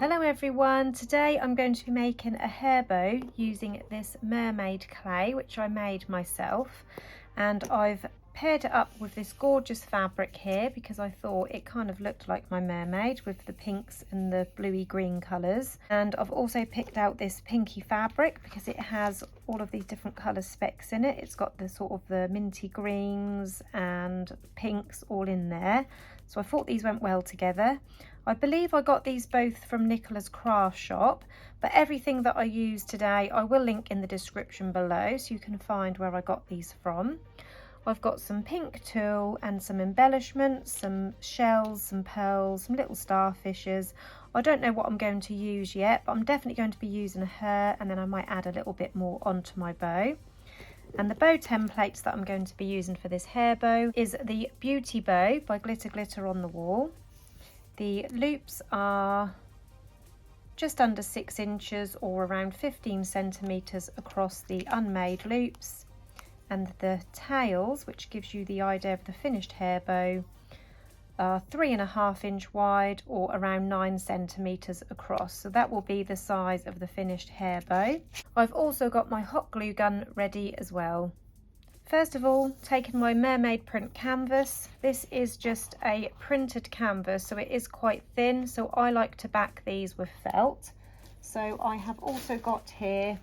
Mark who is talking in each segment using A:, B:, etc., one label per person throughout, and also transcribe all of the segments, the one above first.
A: Hello everyone, today I'm going to be making a hair bow using this mermaid clay which I made myself, and I've paired it up with this gorgeous fabric here because I thought it kind of looked like my mermaid with the pinks and the bluey green colours. And I've also picked out this pinky fabric because it has all of these different colour specks in it. It's got the sort of the minty greens and pinks all in there, so I thought these went well together. I believe I got these both from Nicola's craft shop, but everything that I use today I will link in the description below so you can find where I got these from. I've got some pink tulle and some embellishments, some shells, some pearls, some little starfishes. I don't know what I'm going to use yet, but I'm definitely going to be using a hair, and then I might add a little bit more onto my bow. And the bow templates that I'm going to be using for this hair bow is the Beauty Bow by Glitter Glitter on the Wall. The loops are just under 6 inches or around 15 centimetres across the unmade loops, and the tails, which gives you the idea of the finished hair bow, are 3.5 inch wide or around 9 centimetres across, so that will be the size of the finished hair bow. I've also got my hot glue gun ready as well. First of all, taking my mermaid print canvas. This is just a printed canvas, so it is quite thin, so I like to back these with felt. So I have also got here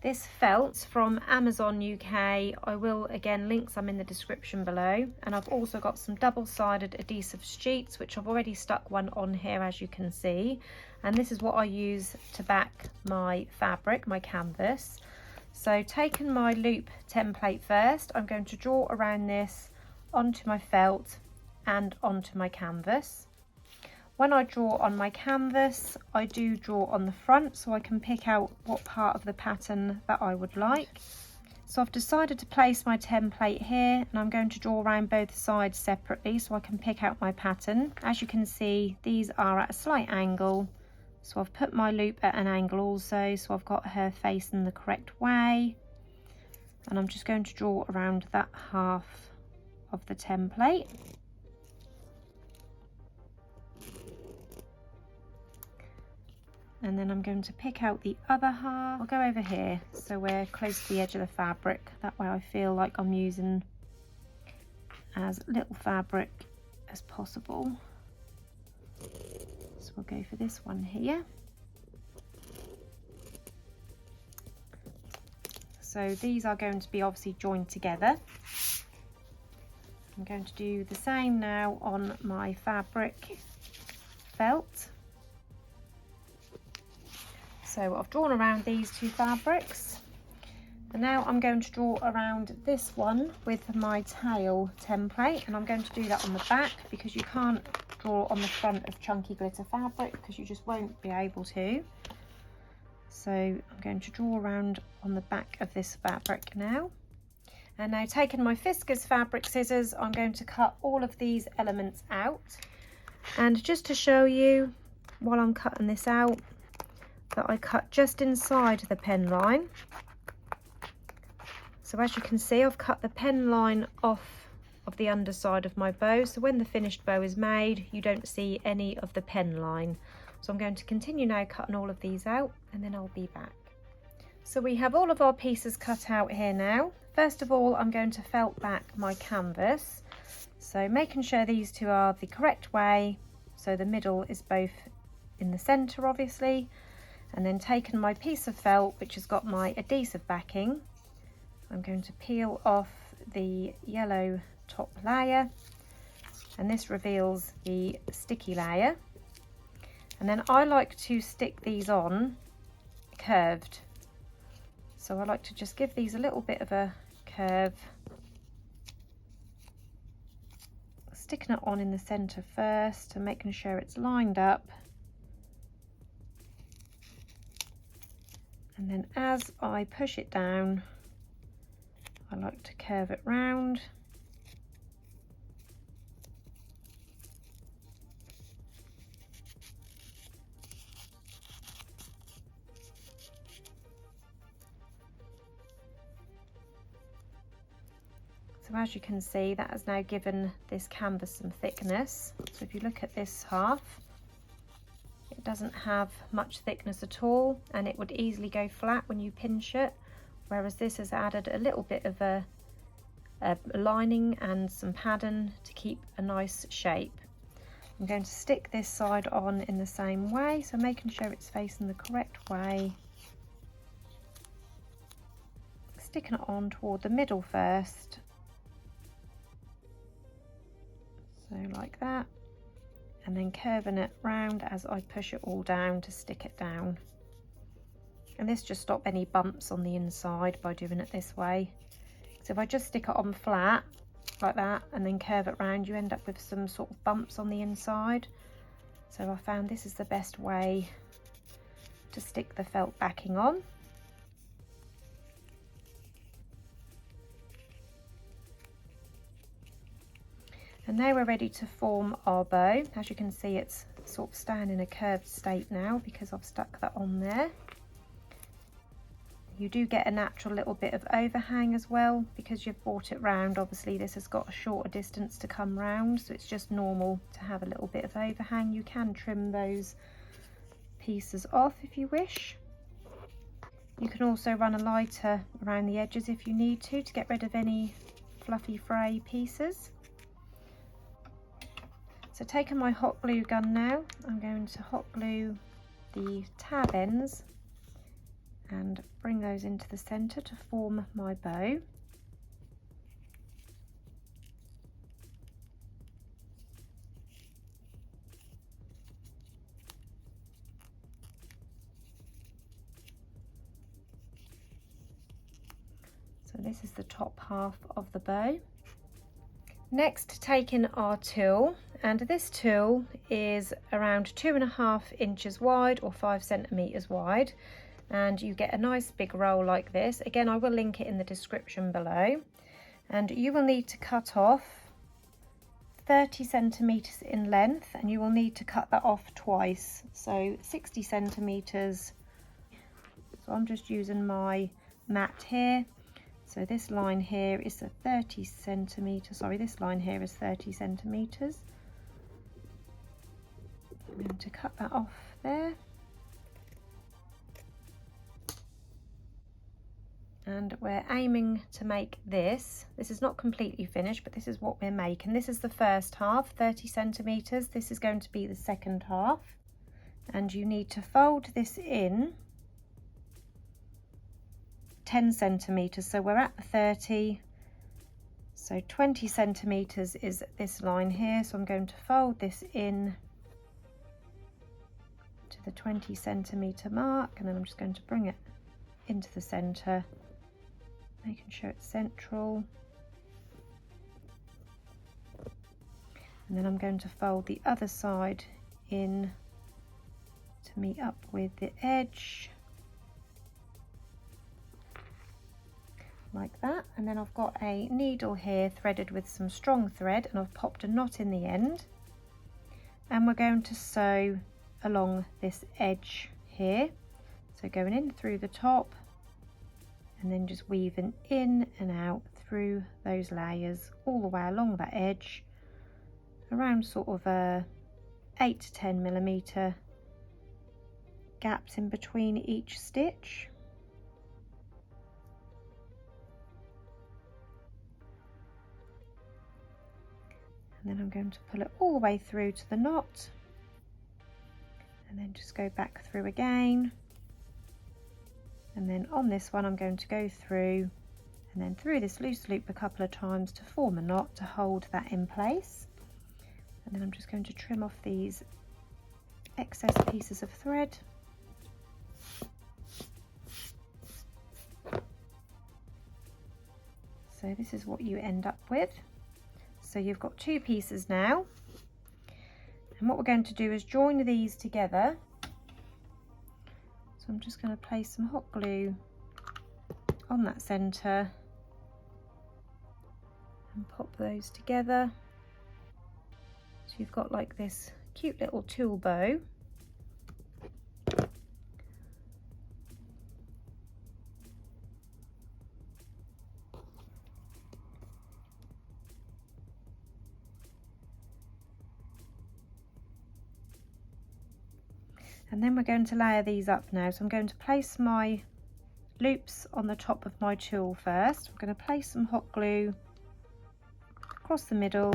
A: this felt from Amazon UK. I will again link some in the description below, and I've also got some double-sided adhesive sheets which I've already stuck one on here, as you can see, and this is what I use to back my fabric, my canvas. So taking my loop template first, I'm going to draw around this onto my felt and onto my canvas. When I draw on my canvas, I do draw on the front so I can pick out what part of the pattern that I would like. So I've decided to place my template here, and I'm going to draw around both sides separately so I can pick out my pattern. As you can see, these are at a slight angle. So I've put my loop at an angle also, so I've got her facing the correct way. And I'm just going to draw around that half of the template. And then I'm going to pick out the other half. I'll go over here so we're close to the edge of the fabric. That way I feel like I'm using as little fabric as possible. So we'll go for this one here. So these are going to be obviously joined together. I'm going to do the same now on my fabric felt. So I've drawn around these two fabrics, and now I'm going to draw around this one with my tail template, and I'm going to do that on the back because you can't draw on the front of chunky glitter fabric because you just won't be able to. So I'm going to draw around on the back of this fabric now. And now, taking my Fiskars fabric scissors, I'm going to cut all of these elements out. And just to show you while I'm cutting this out, that I cut just inside the pen line. So as you can see, I've cut the pen line off of the underside of my bow, so when the finished bow is made you don't see any of the pen line. So I'm going to continue now cutting all of these out, and then I'll be back. So we have all of our pieces cut out here now. First of all, I'm going to felt back my canvas, so making sure these two are the correct way, so the middle is both in the centre obviously. And then taking my piece of felt which has got my adhesive backing, I'm going to peel off the yellow top layer, and this reveals the sticky layer. And then I like to stick these on curved, so I like to just give these a little bit of a curve, sticking it on in the centre first and making sure it's lined up. And then as I push it down, I like to curve it round. So as you can see, that has now given this canvas some thickness. So if you look at this half, It doesn't have much thickness at all, and it would easily go flat when you pinch it, whereas this has added a little bit of a lining and some padding to keep a nice shape. I'm going to stick this side on in the same way, so making sure it's facing the correct way. Sticking it on toward the middle first, so like that, and then curving it round as I push it all down to stick it down. And this just stops any bumps on the inside by doing it this way. So if I just stick it on flat like that and then curve it round, you end up with some sort of bumps on the inside. So I found this is the best way to stick the felt backing on. And now we're ready to form our bow. As you can see, it's sort of staying in a curved state now because I've stuck that on there. You do get a natural little bit of overhang as well because you've brought it round. Obviously this has got a shorter distance to come round, so it's just normal to have a little bit of overhang. You can trim those pieces off if you wish. You can also run a lighter around the edges if you need to get rid of any fluffy fray pieces. So taking my hot glue gun now, I'm going to hot glue the tab ends and bring those into the centre to form my bow. So this is the top half of the bow. Next, taking our tulle, and this tulle is around 2.5 inches wide or 5 centimeters wide, and you get a nice big roll like this. Again, I will link it in the description below, and you will need to cut off 30 centimeters in length, and you will need to cut that off twice, so 60 centimeters. So I'm just using my mat here. So this line here is a 30 centimeters, sorry, this line here is 30 centimeters. I'm going to cut that off there. And we're aiming to make this. This is not completely finished, but this is what we're making. This is the first half, 30 centimeters. This is going to be the second half. And you need to fold this in 10 centimeters, so we're at the 30, so 20 centimeters is this line here, so I'm going to fold this in to the 20 centimeter mark, and then I'm just going to bring it into the center, making sure it's central, and then I'm going to fold the other side in to meet up with the edge, like that. And then I've got a needle here threaded with some strong thread, and I've popped a knot in the end, and we're going to sew along this edge here, so going in through the top and then just weaving in and out through those layers all the way along that edge, around sort of a 8 to 10 millimeter gaps in between each stitch. And then I'm going to pull it all the way through to the knot, and then just go back through again, and then on this one I'm going to go through and then through this loose loop a couple of times to form a knot to hold that in place. And then I'm just going to trim off these excess pieces of thread. So this is what you end up with. So you've got two pieces now, and what we're going to do is join these together. So I'm just going to place some hot glue on that centre and pop those together. So you've got like this cute little tulle bow. And then we're going to layer these up now. So I'm going to place my loops on the top of my tulle first. I'm going to place some hot glue across the middle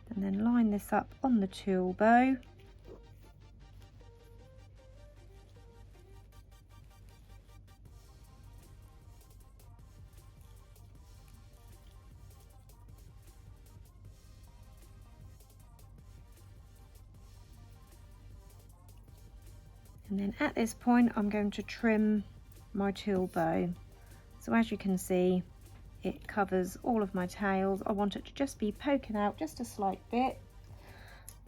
A: and then line this up on the tulle bow. And then at this point I'm going to trim my tulle bow. So as you can see, it covers all of my tails. I want it to just be poking out just a slight bit.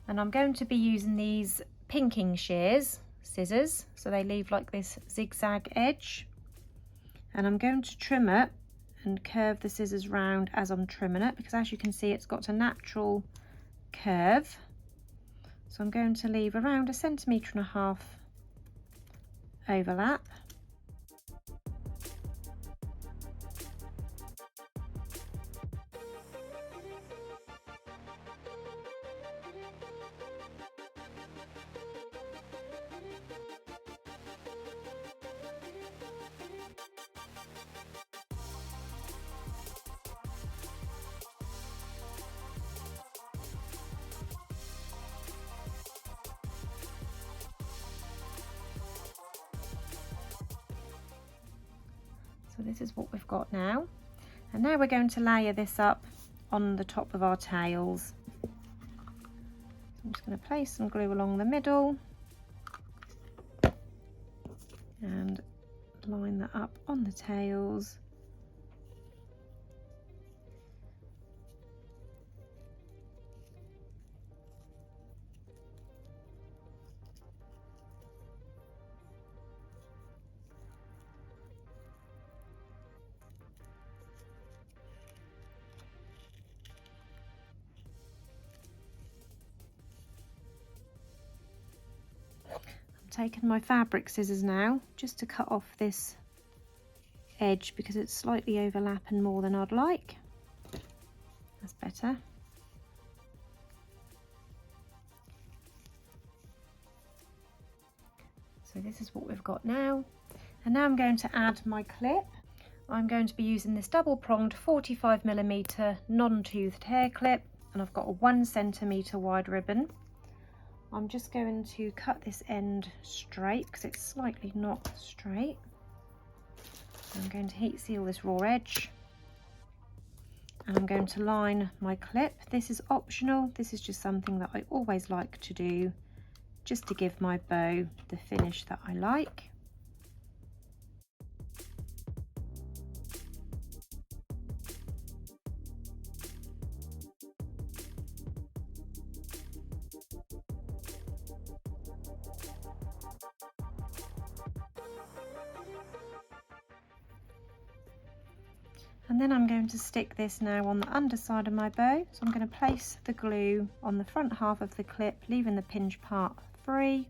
A: And I'm going to be using these pinking scissors, so they leave like this zigzag edge. And I'm going to trim it and curve the scissors round as I'm trimming it, because as you can see, it's got a natural curve. So I'm going to leave around 1.5 centimetres overlap. So this is what we've got now. And now we're going to layer this up on the top of our tails. So I'm just going to place some glue along the middle and line that up on the tails. Taken my fabric scissors now just to cut off this edge because it's slightly overlapping more than I'd like. That's better. So this is what we've got now. And now I'm going to add my clip. I'm going to be using this double-pronged 45mm non-toothed hair clip, and I've got a 1 centimetre wide ribbon. I'm just going to cut this end straight because it's slightly not straight. I'm going to heat seal this raw edge and I'm going to line my clip. This is optional. This is just something that I always like to do just to give my bow the finish that I like. And then I'm going to stick this now on the underside of my bow. So I'm going to place the glue on the front half of the clip, leaving the pinch part free,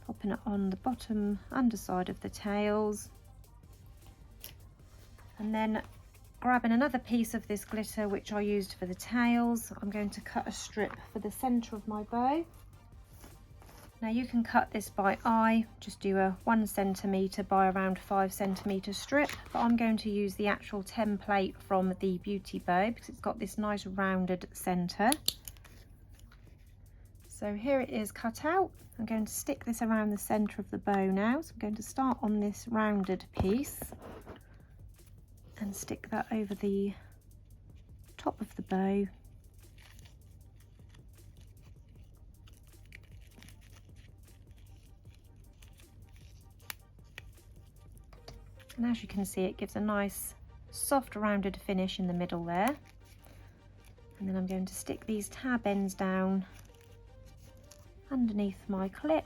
A: popping it on the bottom underside of the tails, and then grabbing another piece of this glitter which I used for the tails. I'm going to cut a strip for the centre of my bow. Now you can cut this by eye, just do a 1 centimetre by around 5 centimetre strip, but I'm going to use the actual template from the Beauty Bow because it's got this nice rounded centre. So here it is cut out. I'm going to stick this around the centre of the bow now. So I'm going to start on this rounded piece and stick that over the top of the bow. And as you can see, it gives a nice soft rounded finish in the middle there. And then I'm going to stick these tab ends down underneath my clip.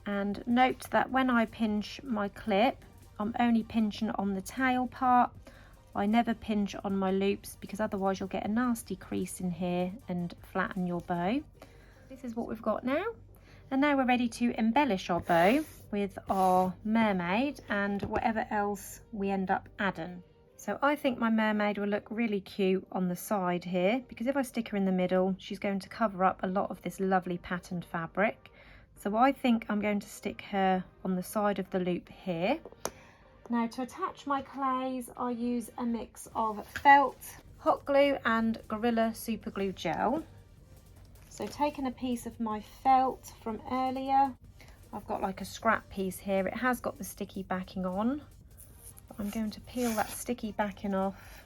A: And note that when I pinch my clip, I'm only pinching on the tail part. I never pinch on my loops because otherwise you'll get a nasty crease in here and flatten your bow. This is what we've got now. And now we're ready to embellish our bow with our mermaid and whatever else we end up adding. So I think my mermaid will look really cute on the side here, because if I stick her in the middle, she's going to cover up a lot of this lovely patterned fabric. So I think I'm going to stick her on the side of the loop here. Now to attach my clays, I use a mix of felt, hot glue and Gorilla Super Glue Gel. So taking a piece of my felt from earlier, I've got like a scrap piece here. It has got the sticky backing on. I'm going to peel that sticky backing off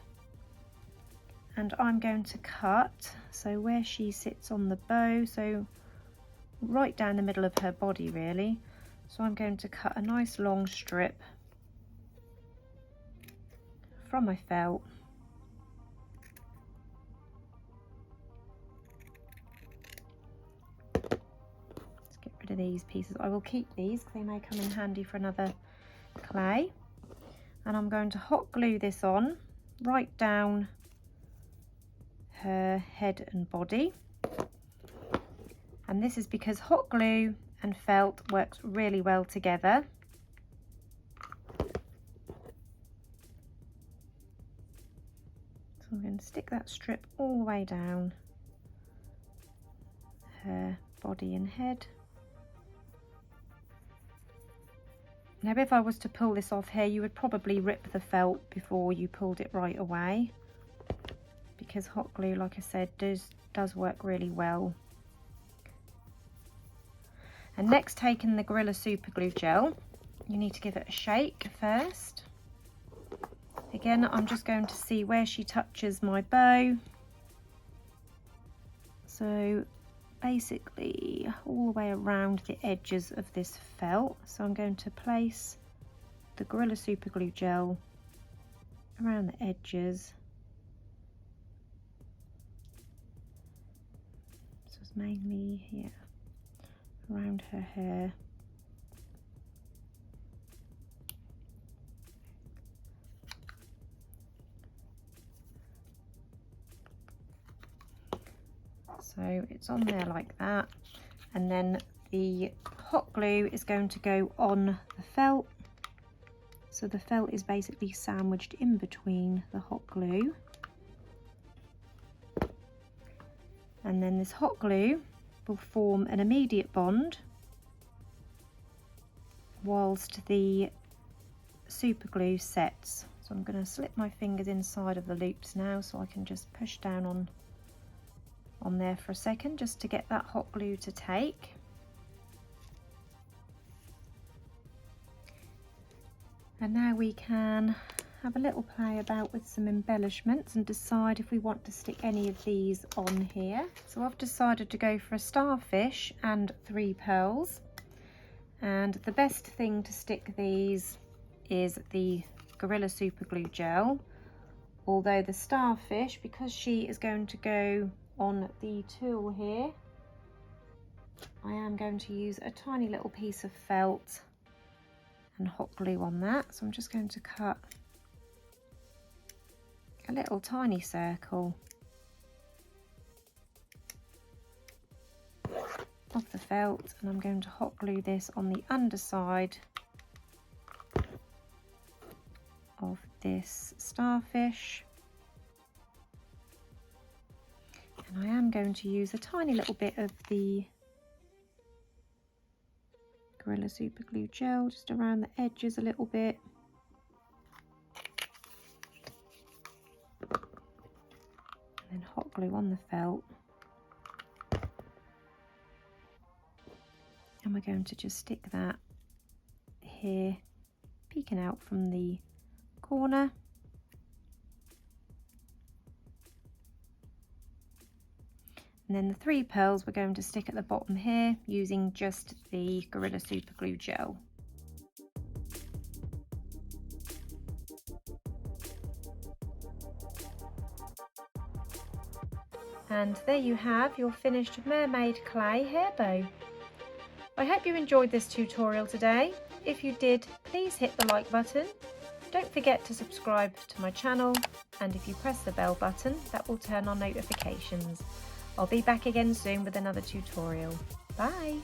A: and I'm going to cut, so where she sits on the bow, so right down the middle of her body really. So I'm going to cut a nice long strip from my felt. Let's get rid of these pieces. I will keep these because they may come in handy for another clay. And I'm going to hot glue this on right down her head and body. And this is because hot glue and felt works really well together. So I'm going to stick that strip all the way down her body and head. Now if I was to pull this off here, you would probably rip the felt before you pulled it right away, because hot glue, like I said, does work really well. And next, taking the Gorilla Super Glue Gel, you need to give it a shake first. Again, I'm just going to see where she touches my bow. So basically all the way around the edges of this felt. So I'm going to place the Gorilla Super Glue Gel around the edges. So it's mainly here around her hair. So it's on there like that, and then the hot glue is going to go on the felt. So the felt is basically sandwiched in between the hot glue. And then this hot glue will form an immediate bond whilst the super glue sets. So I'm going to slip my fingers inside of the loops now so I can just push down on there for a second just to get that hot glue to take. And now we can have a little play about with some embellishments and decide if we want to stick any of these on here. So I've decided to go for a starfish and 3 pearls, and the best thing to stick these is the Gorilla Super Glue Gel, although the starfish, because she is going to go on the tool here, I am going to use a tiny little piece of felt and hot glue on that. So I'm just going to cut a little tiny circle of the felt, and I'm going to hot glue this on the underside of this starfish. And I am going to use a tiny little bit of the Gorilla Super Glue Gel just around the edges a little bit. And then hot glue on the felt. And we're going to just stick that here, peeking out from the corner. And then the 3 pearls we're going to stick at the bottom here using just the Gorilla Super Glue Gel. And there you have your finished mermaid clay hair bow. I hope you enjoyed this tutorial today. If you did, please hit the like button. Don't forget to subscribe to my channel, and if you press the bell button, that will turn on notifications. I'll be back again soon with another tutorial. Bye!